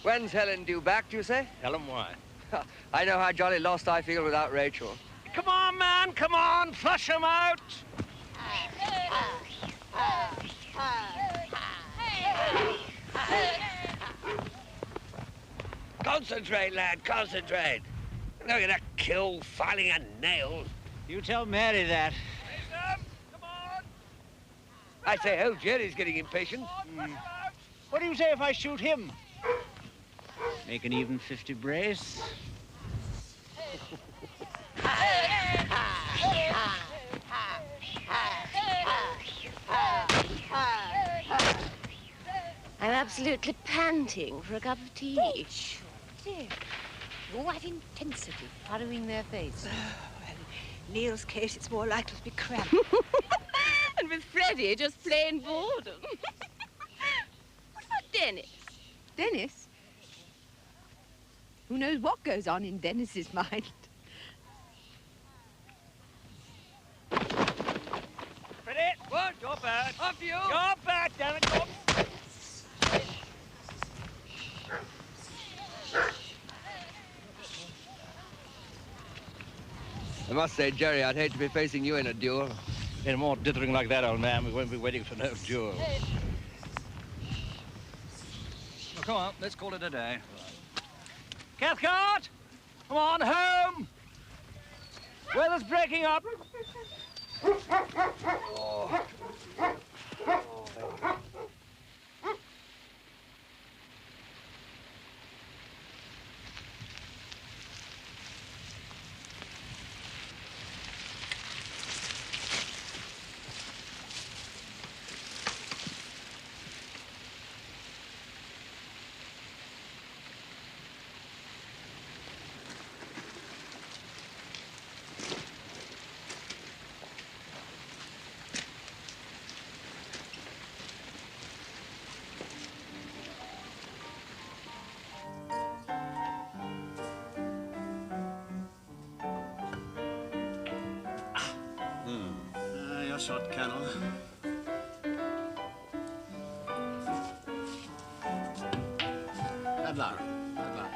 When's Helen due back, do you say? Helen, why? I know how jolly lost I feel without Rachel. Come on, man, come on, flush him out! Concentrate, lad, concentrate. Look at that kill filing a nail. You tell Mary that. Jason, come on! I say, oh, Jerry's getting impatient. What do you say if I shoot him? Make an even 50 brace. I'm absolutely panting for a cup of tea. Dear. All that intensity furrowing their face. Well, in Neil's case, it's more likely to be cramped. And with Freddie, just plain boredom. What about Dennis? Dennis? Who knows what goes on in Dennis's mind? Freddie! What? You're bad. Off you! You're bad, damn it! You're... I must say, Jerry, I'd hate to be facing you in a duel. Any more dithering like that, old man, we won't be waiting for no duel. Well, come on, let's call it a day. Cathcart! Come on, home! Weather's breaking up. Oh. Your shot, Colonel. Bad luck. Bad luck.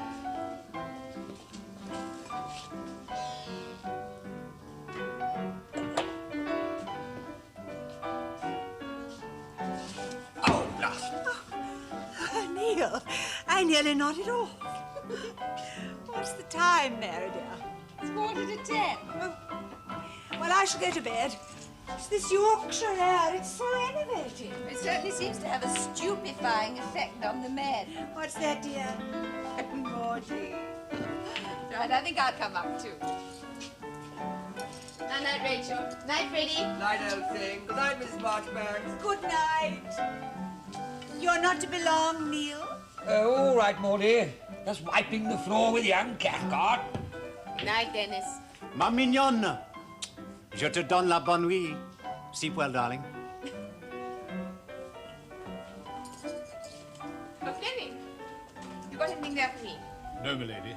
Oh, blast. Neil, I nearly nodded off. What's the time, Mary dear? It's 9:45. Oh. Well, I shall go to bed. It's this Yorkshire air, it's so enervating. It certainly seems to have a stupefying effect on the men. What's that, dear? Naughty. Right, I think I'll come up too. Night, Rachel. Night, Freddie. Night, old thing. Good night, Mrs. Marchbanks. Good night. You're not to be long, Neil. All right, Molly. Just wiping the floor with young Cathcart. Night, Dennis. Ma mignonne. Je te donne la bonne nuit. Sleep well, darling. Oh, Fleming, you got anything there for me? No, milady.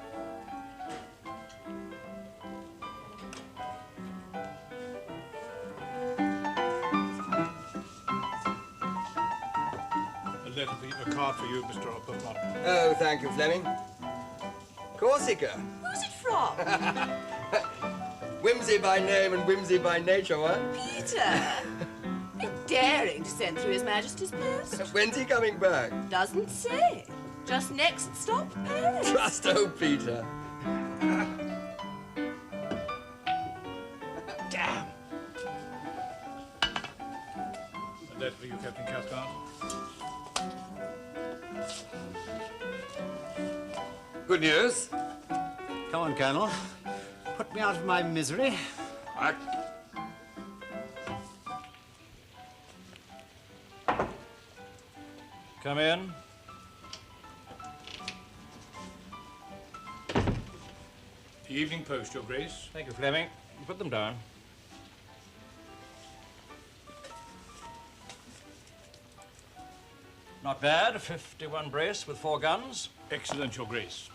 A card for you, Mr. Opperman. Oh, thank you, Fleming. Corsica. Who's it from? Wimsey by name and whimsy by nature, what? Peter. Bit daring to send through His Majesty's post. When's he coming back? Doesn't say. Just next stop, Paris. Trust old Peter. Damn. A letter for you, Captain Cathcart. Good news. Come on, Colonel. Put me out of my misery. What? Come in. The Evening Post, Your Grace. Thank you, Fleming. Put them down. Not bad. 51 brace with 4 guns. Excellent, Your Grace.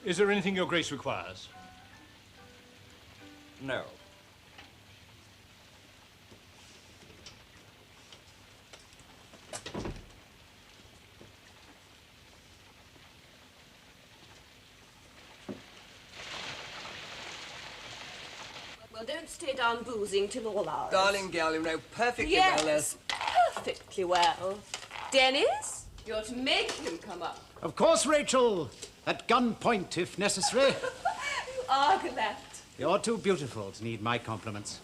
Is there anything Your Grace requires? No. Well, don't stay down boozing till all hours. Darling girl, you know perfectly well Yes, perfectly well. Dennis, you're to make him come up. Of course, Rachel. At gunpoint, if necessary. You are gallant. You're too beautiful to need my compliments.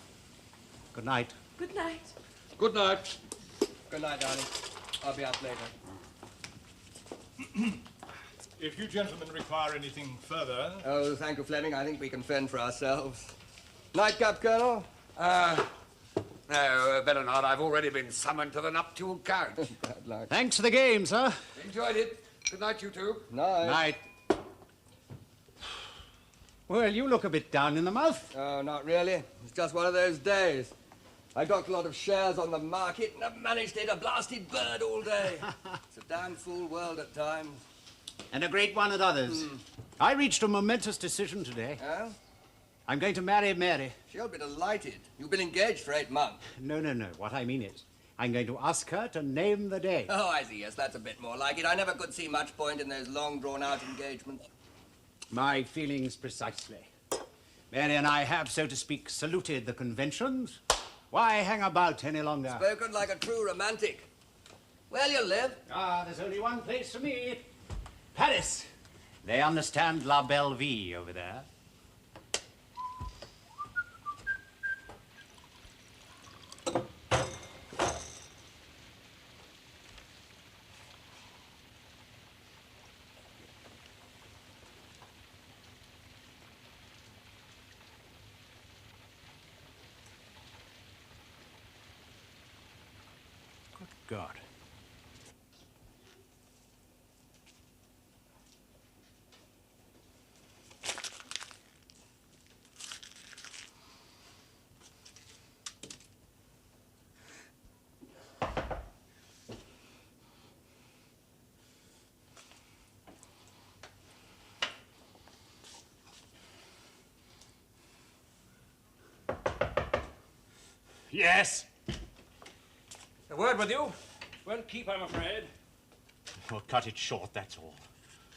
Good night. Good night. Good night. Good night, darling. I'll be up later. If you gentlemen require anything further... Oh, thank you, Fleming. I think we can fend for ourselves. Nightcap, Colonel? No, better not. I've already been summoned to the nuptial couch. Bad luck. Thanks for the game, sir. Enjoyed it. Good night, you two. Night. Night. Well, you look a bit down in the mouth. Oh, not really. It's just one of those days. I got a lot of shares on the market and I've managed to hit a blasted bird all day. It's a damn fool world at times. And a great one at others. I reached a momentous decision today. Oh? I'm going to marry Mary. She'll be delighted. You've been engaged for 8 months. No. What I mean is, I'm going to ask her to name the day. Oh, I see. Yes, that's a bit more like it. I never could see much point in those long, drawn-out engagements. My feelings precisely. Mary and I have, so to speak, saluted the conventions. Why hang about any longer? Spoken like a true romantic. Where'll you live? Ah, there's only one place for me. Paris. They understand La Belle Vie over there. God. Yes. A word with you. Won't keep, I'm afraid. Well, cut it short, that's all.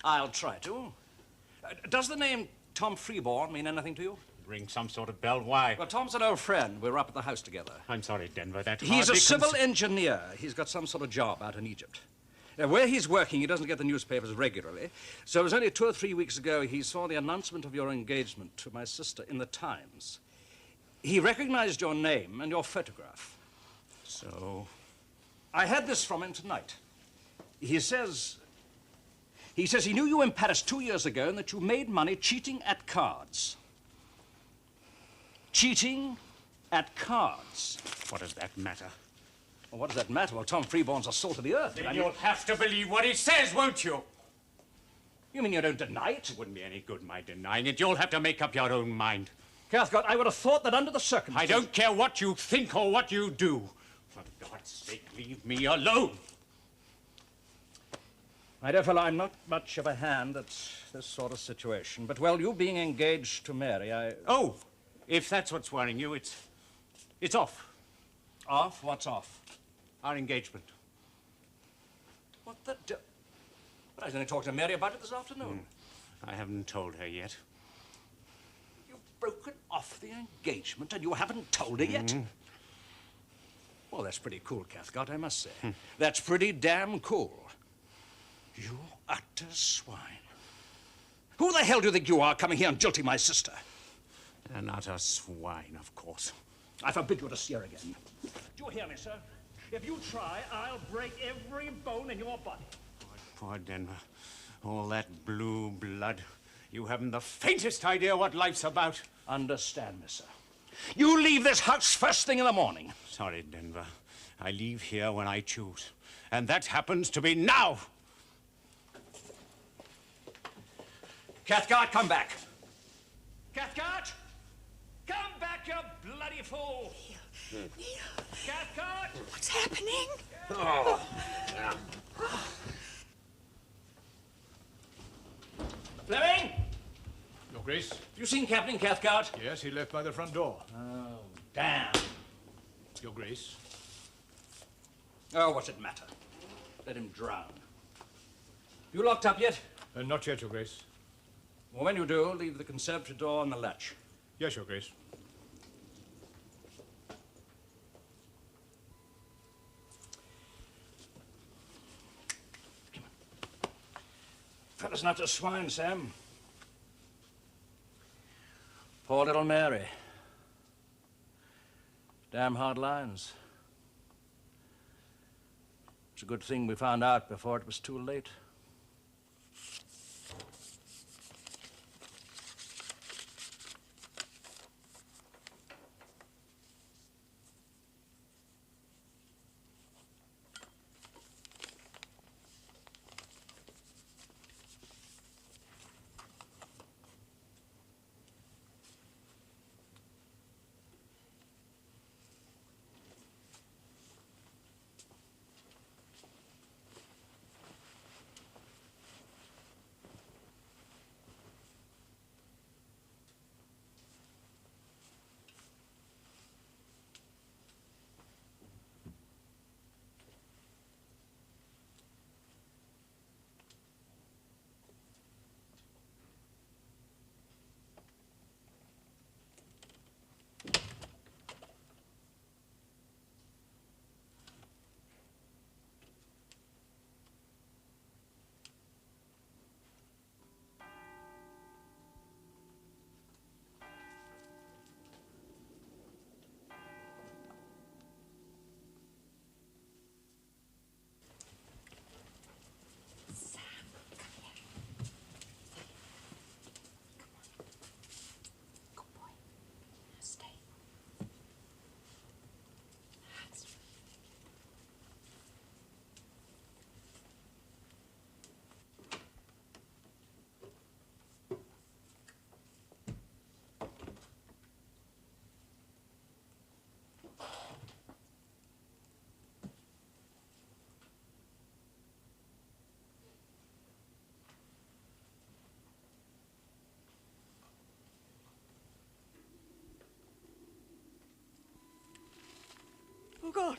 I'll try to. Does the name Tom Freeborn mean anything to you? Ring some sort of bell. Why? Well, Tom's an old friend. We're up at the house together. I'm sorry, Denver. That He's a hardly civil engineer. He's got some sort of job out in Egypt. Where he's working, he doesn't get the newspapers regularly. So it was only 2 or 3 weeks ago he saw the announcement of your engagement to my sister in the Times. He recognized your name and your photograph. So? I had this from him tonight. He says he knew you in Paris 2 years ago and that you made money cheating at cards. Cheating at cards. What does that matter? Well, what does that matter? Well, Tom Freeborn's a salt of the earth. Then you'll have to believe what he says, won't you? You mean you don't deny it? It wouldn't be any good my denying it. You'll have to make up your own mind. Cathcart, I would have thought that under the circumstances... I don't care what you think or what you do. For God's sake, leave me alone. My dear fellow, I'm not much of a hand at this sort of situation. But, well, you being engaged to Mary, Oh, if that's what's worrying you, it's off. Off? What's off? Our engagement. What the... But I was only talking to Mary about it this afternoon. I haven't told her yet. You've broken off the engagement and you haven't told her yet? Well, that's pretty cool, Cathcart, I must say. That's pretty damn cool. You utter swine. Who the hell do you think you are coming here and jilting my sister? An utter swine, of course. I forbid you to see her again. Do you hear me, sir? If you try, I'll break every bone in your body. Poor Denver. All that blue blood. You haven't the faintest idea what life's about. Understand me, sir. You leave this house first thing in the morning. Sorry, Denver. I leave here when I choose. And that happens to be now. Cathcart, come back. Cathcart! Come back, you bloody fool! Neil. Cathcart! What's happening? Oh. Fleming! Your Grace? Have you seen Captain Cathcart? Yes, he left by the front door. Oh, damn. Your Grace? Oh, what's it matter? Let him drown. You locked up yet? Not yet, Your Grace. Well, when you do, leave the conservatory door on the latch. Yes, Your Grace. Fellow's not a swine, Sam. Poor little Mary. Damn hard lines. It's a good thing we found out before it was too late. Oh, God.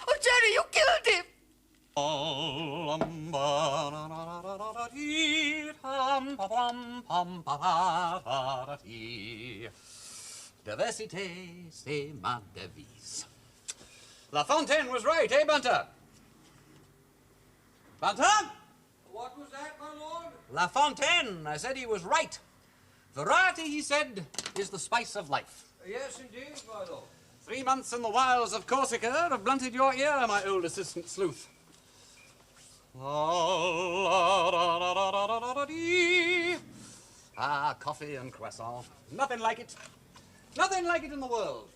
Oh, Jerry, you killed him! Diversité, c'est ma devise. La Fontaine was right, eh, Bunter? Bunter? What was that, my lord? La Fontaine, I said he was right. Variety, he said, is the spice of life. Yes, indeed, my lord. 3 months in the wilds of Corsica have blunted your ear, my old assistant sleuth. Ah, coffee and croissant. Nothing like it. Nothing like it in the world.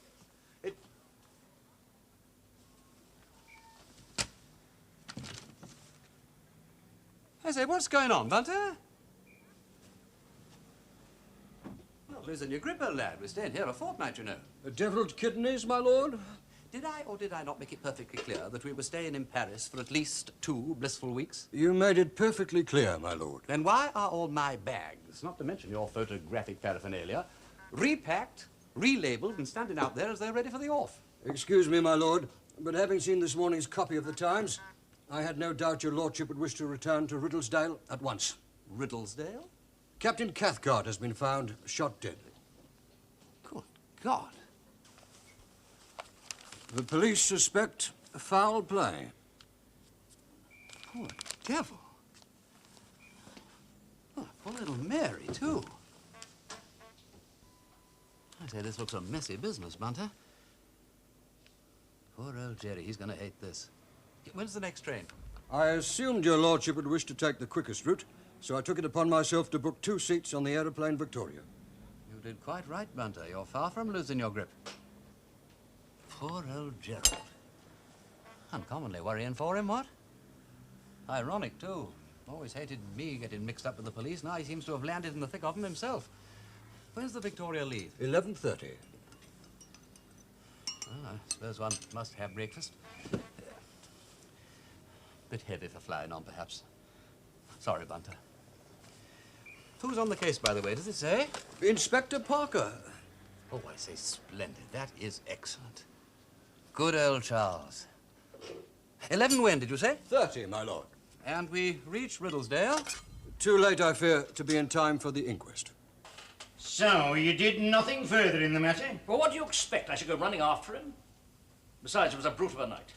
I say, what's going on, Bunter? Well, losing your grip, old lad. We're staying here a fortnight, you know. Devilled kidneys, my lord? Did I or did I not make it perfectly clear that we were staying in Paris for at least 2 blissful weeks? You made it perfectly clear, my lord. Then why are all my bags, not to mention your photographic paraphernalia, repacked, relabeled, and standing out there as though ready for the off? Excuse me, my lord, but having seen this morning's copy of the Times, I had no doubt your lordship would wish to return to Riddlesdale at once. Riddlesdale? Captain Cathcart has been found shot dead. Good God. The police suspect foul play. Poor devil. Oh, poor little Mary, too. I say, this looks a messy business, Bunter. Poor old Jerry, he's going to hate this. When's the next train? I assumed your lordship would wish to take the quickest route, so I took it upon myself to book 2 seats on the aeroplane Victoria. You did quite right, Bunter. You're far from losing your grip. Poor old Gerald. Uncommonly worrying for him, what? Ironic, too. Always hated me getting mixed up with the police. Now he seems to have landed in the thick of them himself. When's the Victoria leave? 11:30. Well, I suppose one must have breakfast. Bit heavy for flying on, perhaps. Sorry, Bunter. Who's on the case, by the way? Does it say? Inspector Parker. Oh, I say splendid. That is excellent. Good old Charles. 11 when, did you say? 30, my lord. And we reach Riddlesdale? Too late, I fear, to be in time for the inquest. So, you did nothing further in the matter? Well, what do you expect? I should go running after him? Besides, it was a brute of a night.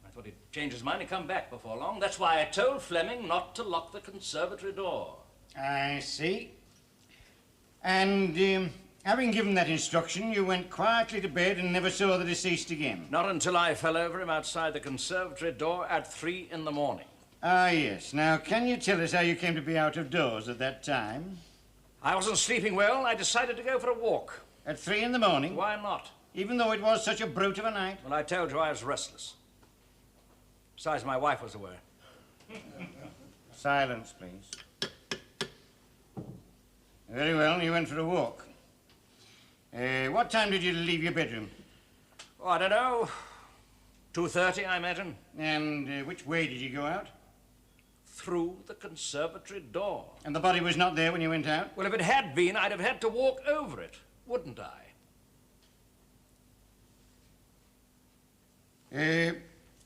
I thought he'd change his mind and come back before long. That's why I told Fleming not to lock the conservatory door. I see. And, having given that instruction, you went quietly to bed and never saw the deceased again? Not until I fell over him outside the conservatory door at 3 in the morning. Ah, yes. Now, can you tell us how you came to be out of doors at that time? I wasn't sleeping well. I decided to go for a walk. At 3 in the morning? Why not? Even though it was such a brute of a night? Well, I told you I was restless. Besides, my wife was aware. Silence, please. Very well, you went for a walk. What time did you leave your bedroom? Oh, I don't know. 2:30, I imagine. And which way did you go out? Through the conservatory door. And the body was not there when you went out? Well, if it had been, I'd have had to walk over it, wouldn't I?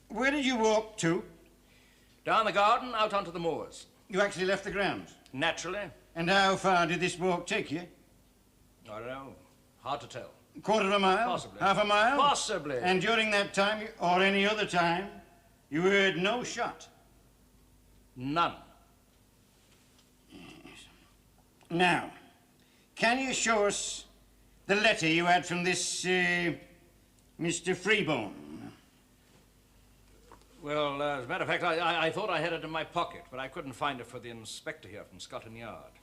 Where did you walk to? Down the garden, out onto the moors. You actually left the grounds? Naturally. And how far did this walk take you? I don't know. Hard to tell. A quarter of a mile? Possibly. Half a mile? Possibly. And during that time, or any other time, you heard no shot? None. Yes. Now, can you show us the letter you had from this, Mr. Freeborn? Well, as a matter of fact, I thought I had it in my pocket, but I couldn't find it for the inspector here from Scotland Yard.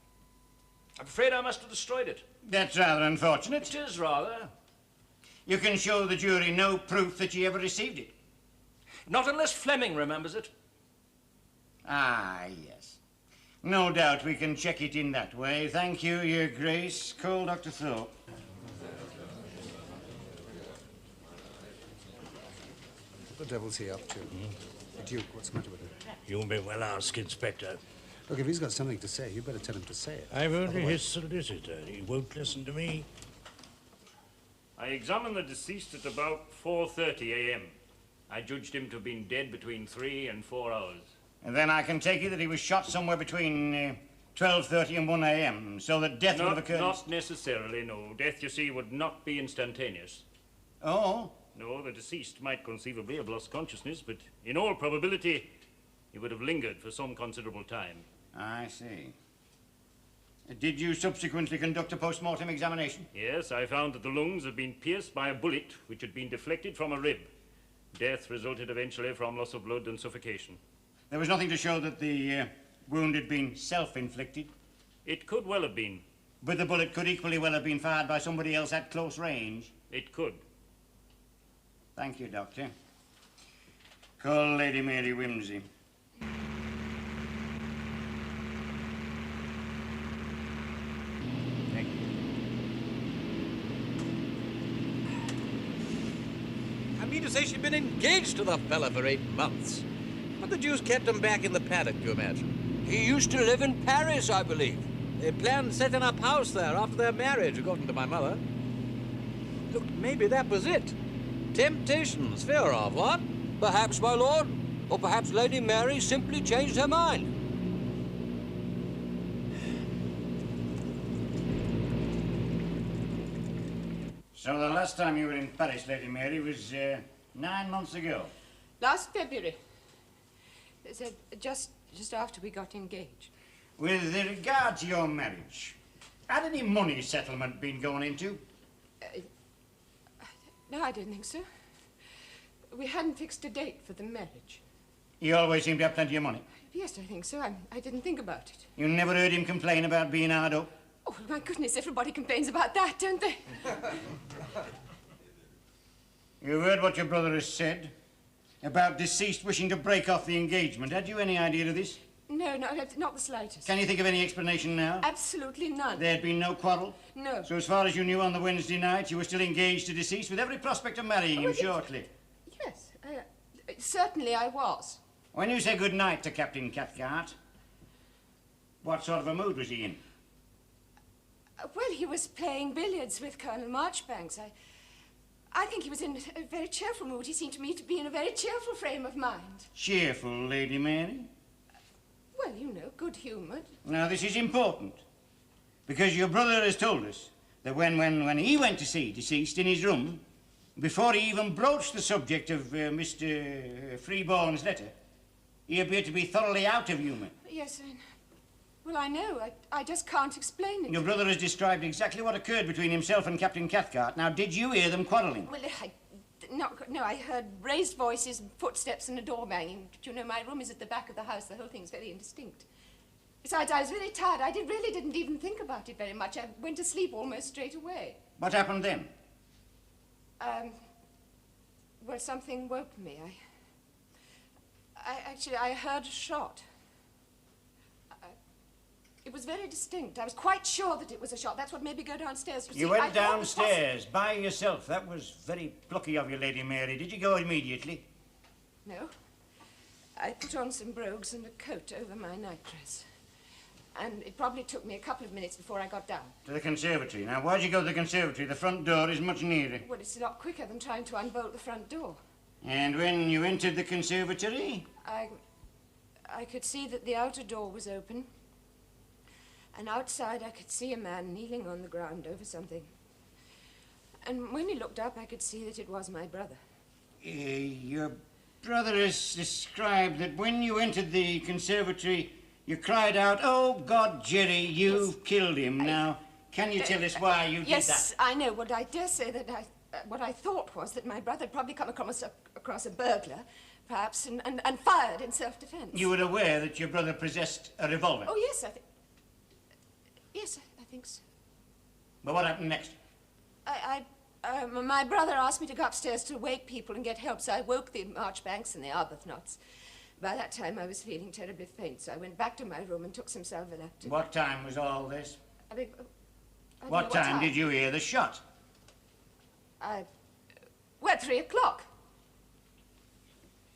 I'm afraid I must have destroyed it. That's rather unfortunate. It is rather. You can show the jury no proof that you ever received it. Not unless Fleming remembers it. Ah, yes. No doubt we can check it in that way. Thank you, Your Grace. Call Dr. Thorpe. What the devil's he up to? The Duke, what's the matter with him? You may well ask, Inspector. Look, if he's got something to say, you better tell him to say it. I'm only his solicitor. He won't listen to me. I examined the deceased at about 4:30 a.m. I judged him to have been dead between 3 and 4 hours. And then I can take it that he was shot somewhere between 12:30 and 1 a.m., so that death would have occurred... Not necessarily, no. Death, you see, would not be instantaneous. Oh? No, the deceased might conceivably have lost consciousness, but in all probability, he would have lingered for some considerable time. I see. Did you subsequently conduct a post-mortem examination? Yes, I found that the lungs had been pierced by a bullet which had been deflected from a rib. Death resulted eventually from loss of blood and suffocation. There was nothing to show that the wound had been self-inflicted? It could well have been. But the bullet could equally well have been fired by somebody else at close range? It could. Thank you, Doctor. Call Lady Mary Wimsey. Thank you. I mean to say she'd been engaged to the fella for 8 months. What the deuce kept him back in the paddock, do you imagine? He used to live in Paris, I believe. They planned setting up house there after their marriage, according to my mother. Look, maybe that was it. Temptations, fear of, what? Perhaps, my lord. Or perhaps Lady Mary simply changed her mind. So the last time you were in Paris, Lady Mary, was 9 months ago? Last February. So just after we got engaged. With regard to your marriage, had any money settlement been going into? No, I don't think so. We hadn't fixed a date for the marriage. You always seem to have plenty of money. Yes, I think so. I didn't think about it. You never heard him complain about being hard up? Oh, my goodness, everybody complains about that, don't they? You heard what your brother has said about deceased wishing to break off the engagement. Had you any idea of this? No, not the slightest. Can you think of any explanation now? Absolutely none. There had been no quarrel? No. So as far as you knew on the Wednesday night, you were still engaged to deceased with every prospect of marrying him shortly? Yes, certainly I was. When you say good night to Captain Cathcart, what sort of a mood was he in? Well, he was playing billiards with Colonel Marchbanks. I think he was in a very cheerful mood. He seemed to me to be in a very cheerful frame of mind. Cheerful, Lady Mary? Well, you know, good-humoured. Now, this is important, because your brother has told us that when he went to see deceased in his room, Before he even broached the subject of Mr. Freeborn's letter, he appeared to be thoroughly out of humour. Yes, well, I know. I just can't explain it. Your brother has described exactly what occurred between himself and Captain Cathcart. Now, did you hear them quarrelling? Well, no, I heard raised voices, footsteps, and a door banging. Do you know, my room is at the back of the house. The whole thing's very indistinct. Besides, I was very tired. I really didn't even think about it very much. I went to sleep almost straight away. What happened then? Well, something woke me. I heard a shot. It was very distinct. I was quite sure that it was a shot. That's what made me go downstairs. You went downstairs by yourself. That was very plucky of you, Lady Mary. Did you go immediately? No. I put on some brogues and a coat over my nightdress. And it probably took me a couple of minutes before I got down. To the conservatory. Now, why'd you go to the conservatory? The front door is much nearer. Well, it's a lot quicker than trying to unbolt the front door. And when you entered the conservatory? I could see that the outer door was open. And outside I could see a man kneeling on the ground over something. And when he looked up, I could see that it was my brother. Your brother has described that when you entered the conservatory, you cried out, "Oh, God, Jerry, you've killed him." Now, can you tell us why you did that? Yes, I know. What I dare say that what I thought was that my brother had probably come across a burglar, perhaps, and fired in self-defense. You were aware that your brother possessed a revolver? Oh, yes, Yes, I think so. But what happened next? My brother asked me to go upstairs to wake people and get help, so I woke the Marchbanks and the Arbuthnotts. By that time, I was feeling terribly faint, so I went back to my room and took some Salvolactin. What time was all this? What time did you hear the shot? Well, 3 o'clock.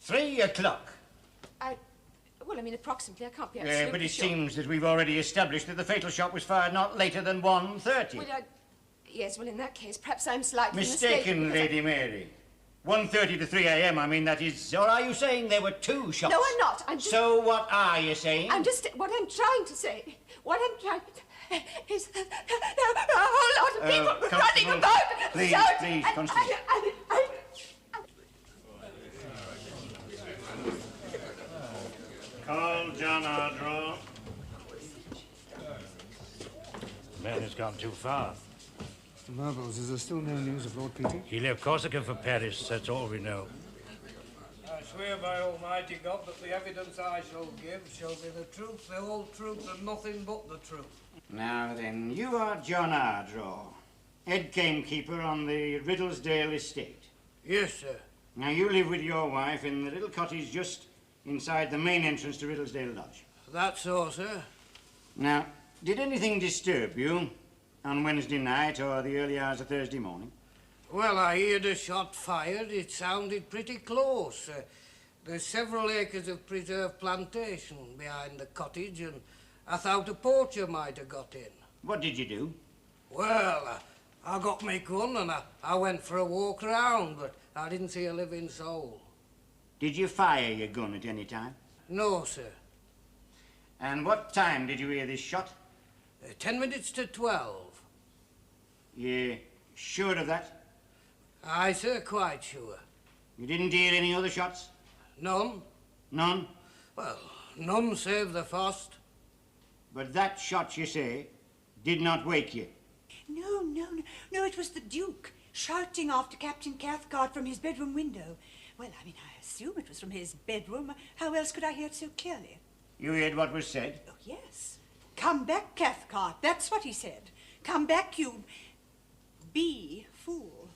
3 o'clock? Well, I mean, approximately. I can't be absolutely but it sure. seems that we've already established that the fatal shot was fired not later than 1:30. Well, yes, well, in that case, perhaps I'm slightly mistaken, Lady Mary. 1:30 to 3 a.m., I mean, that is... Or are you saying there were 2 shots? No, I'm not. I'm just... So what are you saying? What I'm trying to say is that there are a whole lot of people running about. Please, Constable. Call John Ardrow. The man has gone too far. Mr. Marbles, is there still no news of Lord Peter? He left Corsica for Paris, that's all we know. I swear by Almighty God that the evidence I shall give shall be the truth, the whole truth, and nothing but the truth. Now then, you are John Ardrow, head gamekeeper on the Riddlesdale estate. Yes, sir. Now, you live with your wife in the little cottage just inside the main entrance to Riddlesdale Lodge. That's so, sir. Now, did anything disturb you on Wednesday night or the early hours of Thursday morning? Well, I heard a shot fired. It sounded pretty close. There's several acres of preserved plantation behind the cottage, and I thought a poacher might have got in. What did you do? Well, I got my gun and I went for a walk round, but I didn't see a living soul. Did you fire your gun at any time? No, sir. And what time did you hear this shot? 10 minutes to 12. You sure of that? Aye, sir, quite sure. You didn't hear any other shots? None. None? Well, none save the first. But that shot, you say, did not wake you? No, it was the Duke shouting after Captain Cathcart from his bedroom window. Well, I mean, I assume it was from his bedroom. How else could I hear it so clearly? You heard what was said? Oh, yes. Come back, Cathcart. That's what he said. Come back, you fool.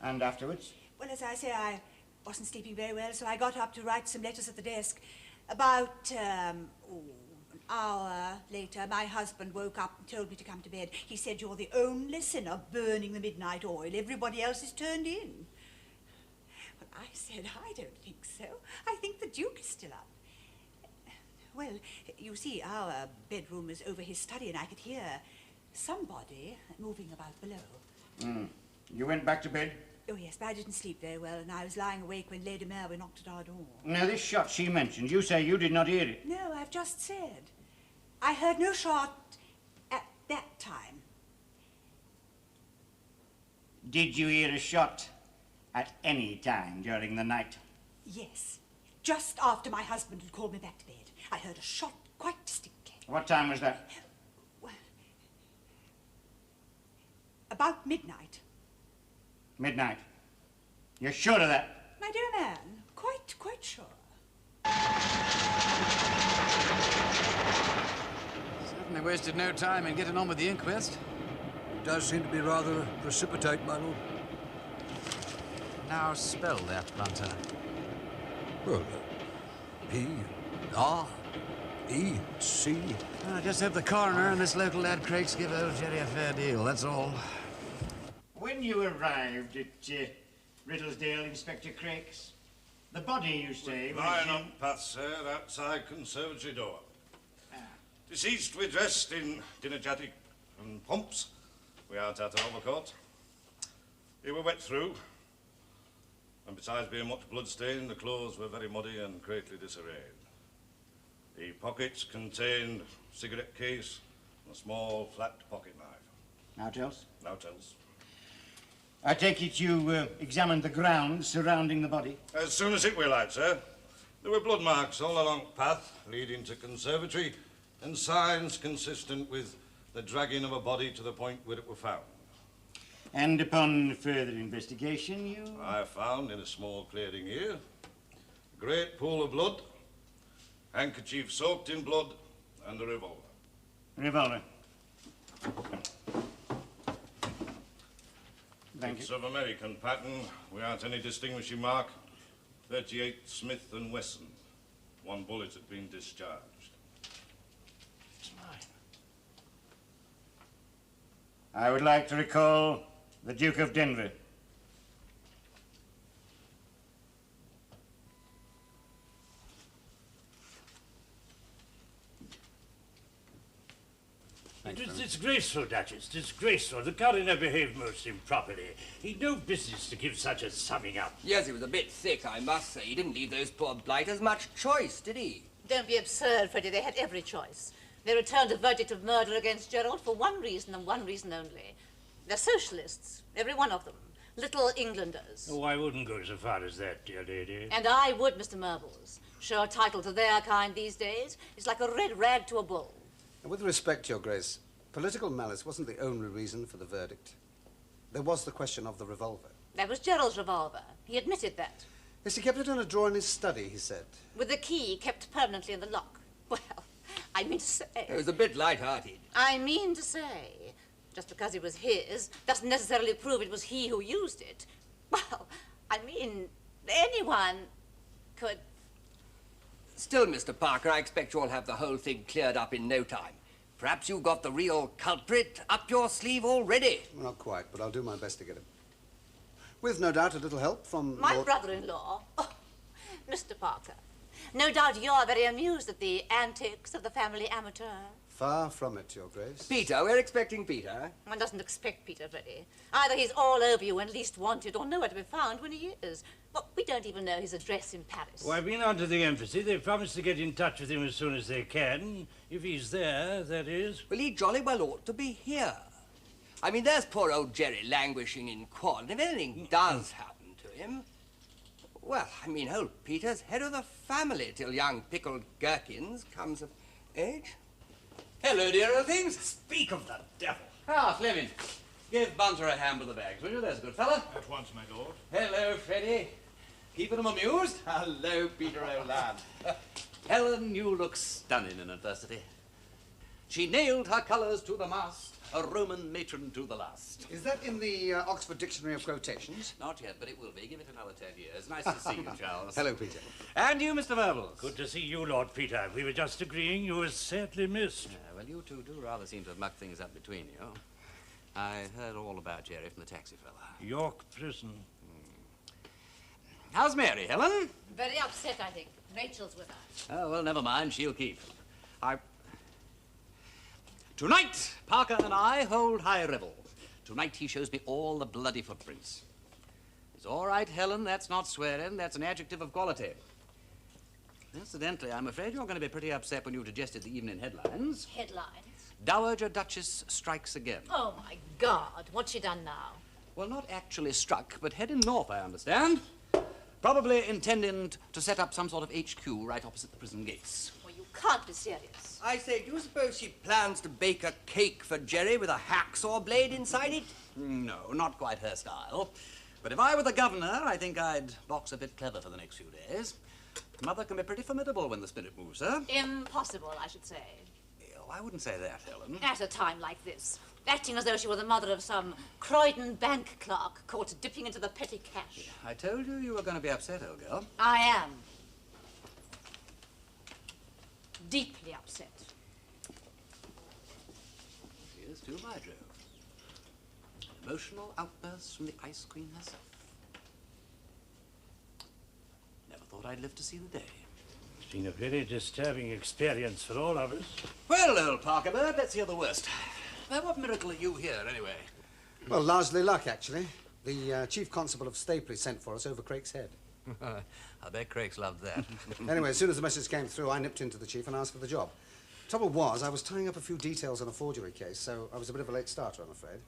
And afterwards? Well, as I say, I wasn't sleeping very well, so I got up to write some letters at the desk. About, an hour later, my husband woke up and told me to come to bed. He said, "You're the only sinner burning the midnight oil. Everybody else is turned in." Well, I said, "I don't think so. I think the Duke is still up." Well, you see, our bedroom is over his study, and I could hear somebody moving about below. You went back to bed? Oh, yes, but I didn't sleep very well, and I was lying awake when Lady Mary knocked at our door. Now, this shot she mentioned, you say you did not hear it? No, I've just said. I heard no shot at that time. Did you hear a shot at any time during the night? Yes. Just after my husband had called me back to bed, I heard a shot quite distinctly. What time was that? About midnight. Midnight. You're sure of that? My dear man, quite sure. Certainly wasted no time in getting on with the inquest. It does seem to be rather precipitate, my lord. Now spell that, Blunter. Well, P-R-E-C. I just hope the coroner and this local lad Craig's give old Jerry a fair deal, that's all. When you arrived at Riddlesdale, Inspector Craig's, the body, you say, was... Lying up path, sir, outside conservatory door. Deceased were dressed in dinner jacket and pumps. We aren't at an overcoat. They were wet through. And besides being much blood-stained, the clothes were very muddy and greatly disarrayed. The pockets contained a cigarette case and a small flat pocket knife. Naught else? Naught else. I take it you examined the ground surrounding the body? As soon as it were light, sir. There were blood marks all along the path leading to conservatory and signs consistent with the dragging of a body to the point where it were found. And upon further investigation, you... I found in a small clearing here a great pool of blood, handkerchief soaked in blood, and a revolver. Revolver. Thank It's you. of American pattern, without any distinguishing mark. 38 Smith & Wesson. One bullet had been discharged. It's mine. I would like to recall the Duke of Denver. It was disgraceful, Duchess, disgraceful. The coroner behaved most improperly. He'd no business to give such a summing up. Yes, he was a bit thick, I must say. He didn't leave those poor blighters much choice, did he? Don't be absurd, Freddie. They had every choice. They returned a verdict of murder against Gerald for one reason and one reason only. They're socialists, every one of them. Little Englanders. Oh, I wouldn't go so far as that, dear lady. And I would, Mr. Mervels. Show a title to their kind these days. It's like a red rag to a bull. And with respect, Your Grace, political malice wasn't the only reason for the verdict. There was the question of the revolver. That was Gerald's revolver. He admitted that. Yes, he kept it in a drawer in his study, he said. With the key kept permanently in the lock. Well, I mean to say... It was a bit light-hearted. I mean to say, just because it was his doesn't necessarily prove it was he who used it. Well, I mean, anyone could... Still, Mr. Parker, I expect you'll have the whole thing cleared up in no time. Perhaps you've got the real culprit up your sleeve already. Well, not quite, but I'll do my best to get him. With, no doubt, a little help from My Lord... brother-in-law. Oh, Mr. Parker. No doubt you're very amused at the antics of the family amateur. Far from it, Your Grace. Peter, we're expecting Peter. One doesn't expect Peter, Freddie. Either he's all over you and least wanted, or nowhere to be found when he is. Well, we don't even know his address in Paris. Well, I've been on to the embassy. They've promised to get in touch with him as soon as they can. If he's there, that is. Well, he jolly well ought to be here. I mean, there's poor old Jerry languishing in quod, and if anything does happen to him... Well, I mean, old Peter's head of the family till young pickled gherkins comes of age. Hello, dear old things. Speak of the devil. Ah, Fleming, give Bunter a hand with the bags, will you? There's a good fella. At once, my lord. Hello, Freddie. Keeping them amused? Hello, Peter, old lad. Helen, you look stunning in adversity. She nailed her colours to the mast, a Roman matron to the last. Is that in the Oxford Dictionary of Quotations? Not yet, but it will be. Give it another 10 years. Nice to see you, Charles. Hello, Peter. And you, Mr. Mervels. Good to see you, Lord Peter. We were just agreeing you were sadly missed. Well, you two do rather seem to have mucked things up between you. I heard all about Jerry from the taxi fella. York prison. How's Mary, Helen? Very upset, I think. Rachel's with her. Oh, well, never mind. She'll keep. Tonight, Parker and I hold high revel. Tonight he shows me all the bloody footprints. It's all right, Helen. That's not swearing. That's an adjective of quality. Incidentally, I'm afraid you're going to be pretty upset when you digested the evening headlines. Headlines? Dowager Duchess strikes again. Oh, my God. What's she done now? Well, not actually struck, but heading north, I understand. Probably intending to set up some sort of HQ right opposite the prison gates. Well, you can't be serious. I say, do you suppose she plans to bake a cake for Jerry with a hacksaw blade inside it? No, not quite her style. But if I were the governor, I think I'd box a bit clever for the next few days. Mother can be pretty formidable when the spirit moves her. Impossible, I should say. Oh, I wouldn't say that, Helen. At a time like this. Acting as though she were the mother of some Croydon bank clerk caught dipping into the petty cash. I told you were going to be upset, old girl. I am. Deeply upset. Here's to my drove. Emotional outbursts from the ice queen herself. Never thought I'd live to see the day. It's been a very disturbing experience for all of us. Well, old Parker Bird, let's hear the worst. By what miracle are you here, anyway? Well, largely luck, actually. The chief constable of Stapley sent for us over Craig's Head. I bet Craig's loved that. Anyway, as soon as the message came through, I nipped into the chief and asked for the job. Trouble was, I was tying up a few details on a forgery case, so I was a bit of a late starter, I'm afraid.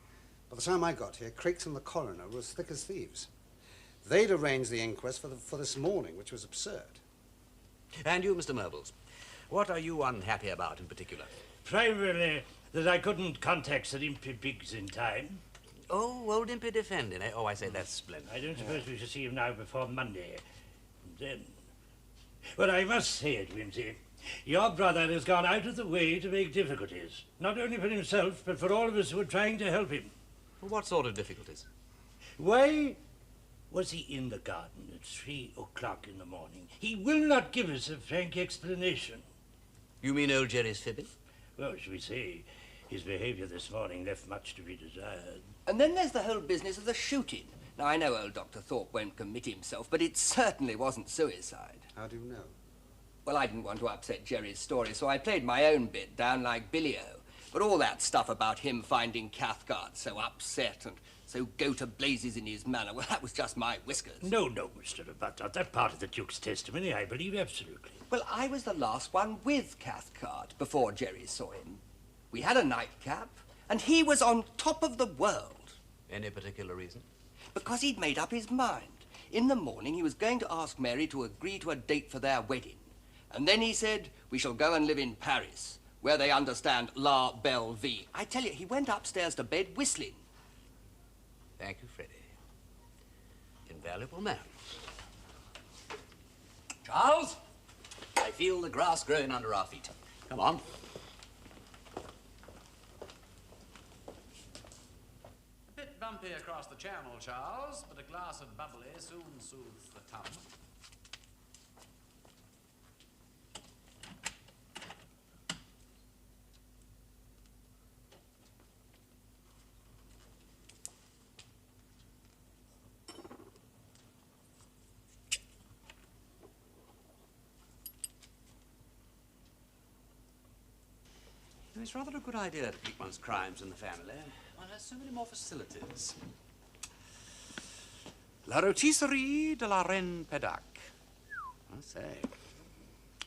By the time I got here, Craig's and the coroner were as thick as thieves. They'd arranged the inquest for this morning, which was absurd. And you, Mr. Merbles, what are you unhappy about in particular? Primarily that I couldn't contact Sir Impey Biggs in time. Oh, old Impey defending, eh? Oh, I say that's splendid. I don't suppose we shall see him now before Monday. Then... Well, I must say it, Wimsey. Your brother has gone out of the way to make difficulties. Not only for himself, but for all of us who are trying to help him. What sort of difficulties? Why was he in the garden at 3 o'clock in the morning? He will not give us a frank explanation. You mean old Jerry's fibbing? Well, shall we say, his behaviour this morning left much to be desired. And then there's the whole business of the shooting. Now, I know old Dr. Thorpe won't commit himself, but it certainly wasn't suicide. How do you know? Well, I didn't want to upset Jerry's story, so I played my own bit down like Billy-O. But all that stuff about him finding Cathcart so upset and so go-to-blazes in his manner, well, that was just my whiskers. No, Mr. Buttard, that part of the Duke's testimony I believe absolutely. Well, I was the last one with Cathcart before Jerry saw him. We had a nightcap, and he was on top of the world. Any particular reason? Because he'd made up his mind. In the morning, he was going to ask Mary to agree to a date for their wedding. And then he said, we shall go and live in Paris, where they understand La Belle Vie. I tell you, he went upstairs to bed whistling. Thank you, Freddie. Invaluable man. Charles, I feel the grass growing under our feet. Come on. A bit bumpy across the channel, Charles, but a glass of bubbly soon soothes the tongue. It's rather a good idea to keep one's crimes in the family. One has so many more facilities. La Rôtisserie de la Reine Pédac. I say.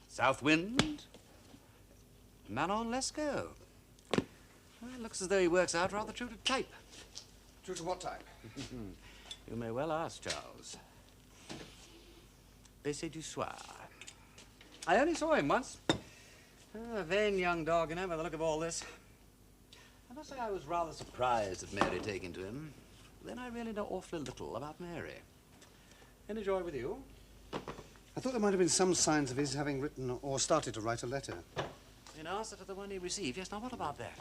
South Wind. Manon Lescaut. Well, it looks as though he works out rather true to type. True to what type? You may well ask, Charles. Bessé du Soir. I only saw him once. A vain young dog, you know, by the look of all this. I must say I was rather surprised at Mary taking to him. Then I really know awfully little about Mary. Any joy with you? I thought there might have been some signs of his having written or started to write a letter. In answer to the one he received. Yes, now what about that?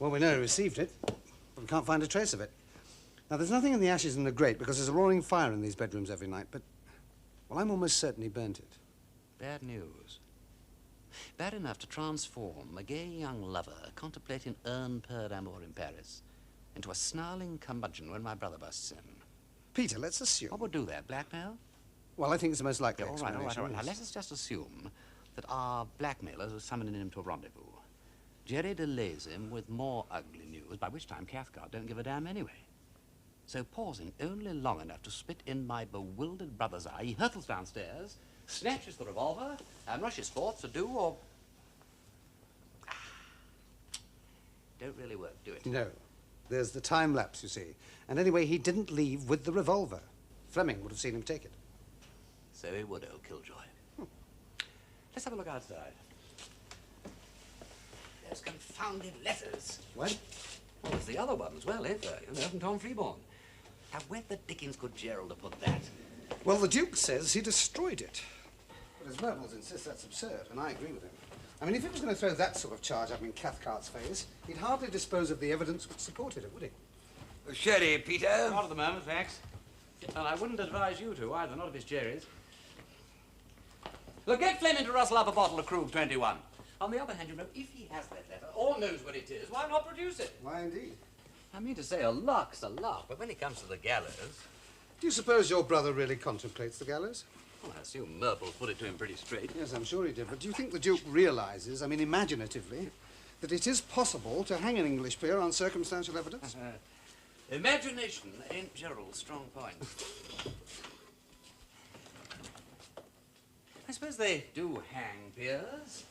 Well, we know he received it, but we can't find a trace of it. Now, there's nothing in the ashes in the grate because there's a roaring fire in these bedrooms every night, but, well, I'm almost certain he burnt it. Bad news. Bad enough to transform a gay young lover contemplating un per amour in Paris into a snarling curmudgeon when my brother busts in. Peter, let's assume... What would do that? Blackmail? Well, I think it's the most likely all right. explanation. Now, let us just assume that our blackmailers are summoning him to a rendezvous. Jerry delays him with more ugly news, by which time Cathcart don't give a damn anyway. So pausing only long enough to spit in my bewildered brother's eye, he hurtles downstairs, snatches the revolver, and rushes forth to do or... Don't really work, do it? No. There's the time lapse, you see. And anyway, he didn't leave with the revolver. Fleming would have seen him take it. So he would, old Killjoy. Let's have a look outside. Those confounded letters. What? Well, there's the other one as well, eh? From Tom Freeborn. Now, where the dickens could Gerald have put that? Well, the Duke says he destroyed it. But his Myrtles insist that's absurd, and I agree with him. I mean, if he was going to throw that sort of charge up in Cathcart's face, he'd hardly dispose of the evidence which supported it, would he? Sherry, Peter? Not at the moment, thanks. And I wouldn't advise you to either, not if it's Jerry's. Look, get Fleming to rustle up a bottle of Krug 21. On the other hand, you know, if he has that letter or knows what it is, why not produce it? Why, indeed. I mean to say, a lark's a lark, but when it comes to the gallows... Do you suppose your brother really contemplates the gallows? Well, I assume Murples put it to him pretty straight. Yes, I'm sure he did. But do you think the Duke realizes, I mean, imaginatively, that it is possible to hang an English peer on circumstantial evidence? Imagination ain't Gerald's strong point. I suppose they do hang peers.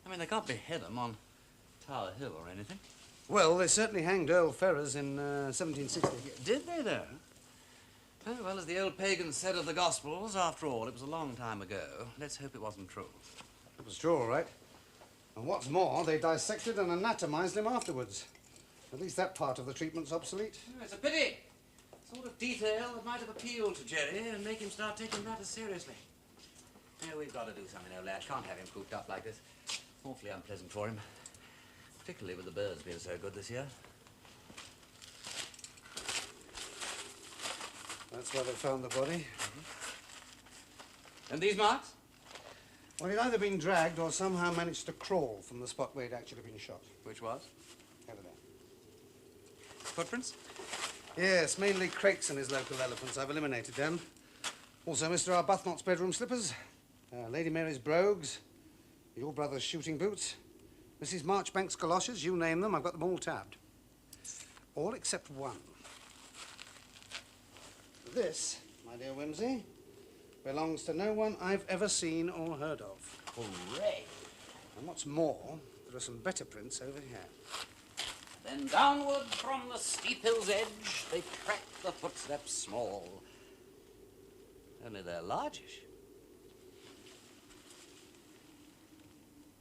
I mean, they can't behead them on Tower Hill or anything. Well, they certainly hanged Earl Ferrers in 1760. Did they, though? Oh, well, as the old pagans said of the Gospels, after all, it was a long time ago. Let's hope it wasn't true. It was true, all right. And what's more, they dissected and anatomized him afterwards. At least that part of the treatment's obsolete. Oh, it's a pity. Sort of detail that might have appealed to Jerry and make him start taking matters seriously. Yeah, we've got to do something, old lad. Can't have him cooped up like this. Awfully unpleasant for him. Particularly with the birds being so good this year. That's where they found the body. And these marks? Well, he'd either been dragged or somehow managed to crawl from the spot where he'd actually been shot. Which was? Over there. Footprints? Yes, mainly Crakes and his local elephants. I've eliminated them. Also, Mr. Arbuthnot's bedroom slippers, Lady Mary's brogues, your brother's shooting boots, Mrs. Marchbank's galoshes, you name them, I've got them all tabbed. All except one. This, my dear Wimsey, belongs to no one I've ever seen or heard of. Hooray! And what's more, there are some better prints over here. Then downward from the steep hill's edge, they track the footsteps small. Only they're largish.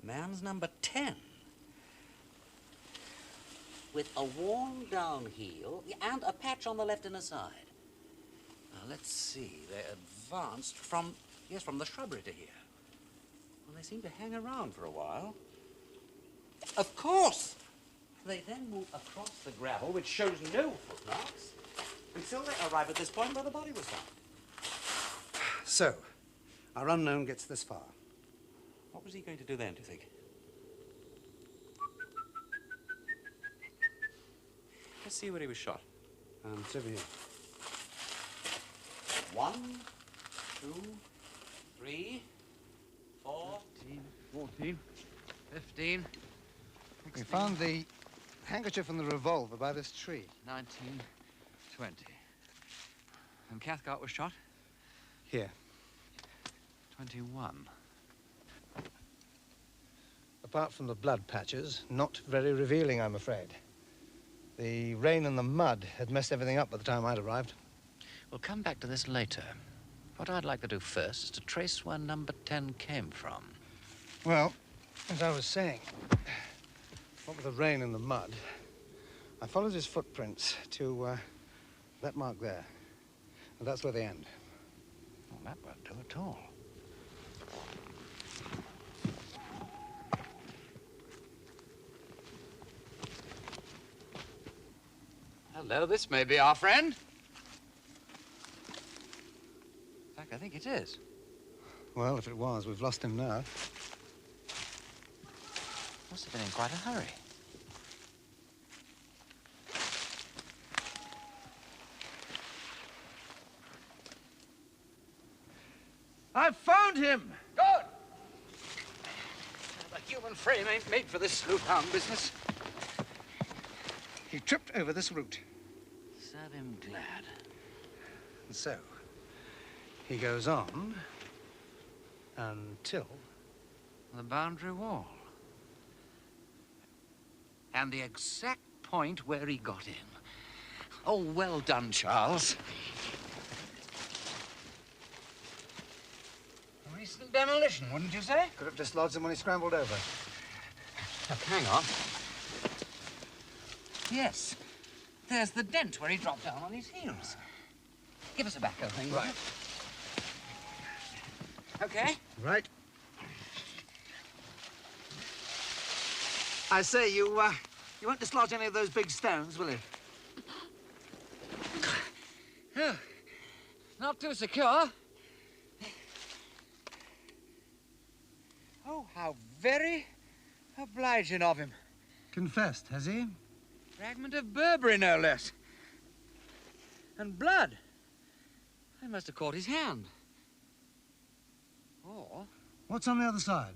Man's number 10. With a worn down heel and a patch on the left inner side. Now, let's see. They advanced from the shrubbery to here. Well, they seem to hang around for a while. Of course! They then move across the gravel, which shows no footmarks, until they arrive at this point where the body was found. So, our unknown gets this far. What was he going to do then, do you think? Let's see where he was shot. It's over here. 1, 2, 3, 4, 14, 15. We found the handkerchief and the revolver by this tree. 19, 20. And Cathcart was shot? Here. 21. Apart from the blood patches, not very revealing, I'm afraid. The rain and the mud had messed everything up by the time I'd arrived. We'll come back to this later. What I'd like to do first is to trace where number 10 came from. Well, as I was saying, what with the rain and the mud, I followed his footprints to that mark there. And that's where they end. Well, that won't do at all. Hello, this may be our friend. In fact, I think it is. Well, if it was, we've lost him now. Must have been in quite a hurry. I've found him! Good! The human frame ain't made for this sleuth-hound business. He tripped over this root. Serve him glad. And so, he goes on until... the boundary wall. And the exact point where he got in. Oh, well done, Charles. A recent demolition, wouldn't you say? Could have dislodged him when he scrambled over. Look, hang on. Yes. There's the dent where he dropped down on his heels. Give us a backhoe thing. Right. Okay. Right. I say, you won't dislodge any of those big stones, will you? Oh, not too secure. Oh, how very obliging of him. Confessed, has he? Fragment of Burberry, no less. And blood. I must have caught his hand. Or... What's on the other side?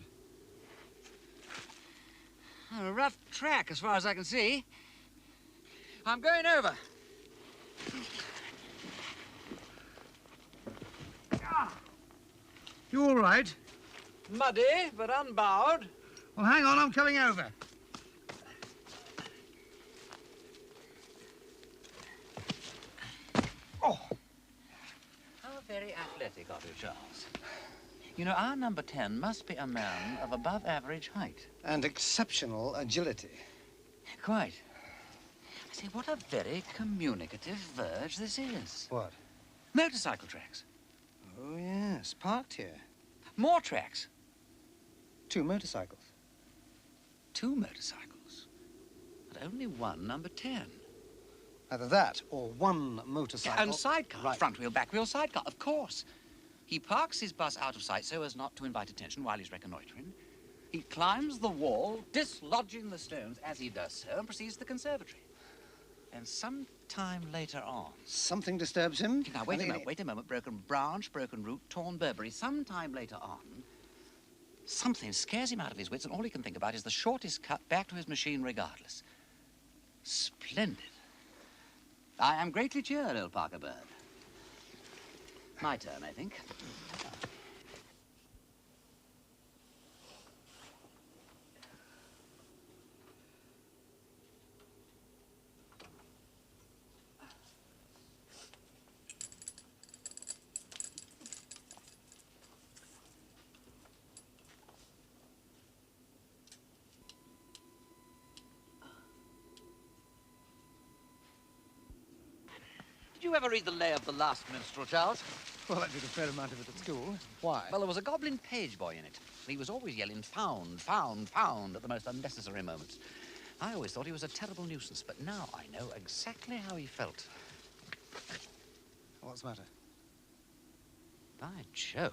A rough track, as far as I can see. I'm going over. You all right? Muddy, but unbowed. Well, hang on, I'm coming over. Oh! How very athletic of you, Charles. You know, our number 10 must be a man of above average height. And exceptional agility. Quite. I say, what a very communicative verge this is. What? Motorcycle tracks. Oh, yes, parked here. More tracks. 2 motorcycles. 2 motorcycles. But only one number 10. Either that or 1 motorcycle. And sidecar. Right. Front wheel, back wheel, sidecar, of course. He parks his bus out of sight so as not to invite attention while he's reconnoitering. He climbs the wall, dislodging the stones as he does so, and proceeds to the conservatory. And some time later on... Something disturbs him? Now, wait a moment. Broken branch, broken root, torn Burberry. Some time later on, something scares him out of his wits, and all he can think about is the shortest cut back to his machine regardless. Splendid. I am greatly cheered, old Parker Bird. My turn, I think. Did you ever read the lay of the last minstrel, Charles? Well, I did a fair amount of it at school. Why? Well, there was a goblin page boy in it. He was always yelling, found, found, found, at the most unnecessary moments. I always thought he was a terrible nuisance, but now I know exactly how he felt. What's the matter? By Jove.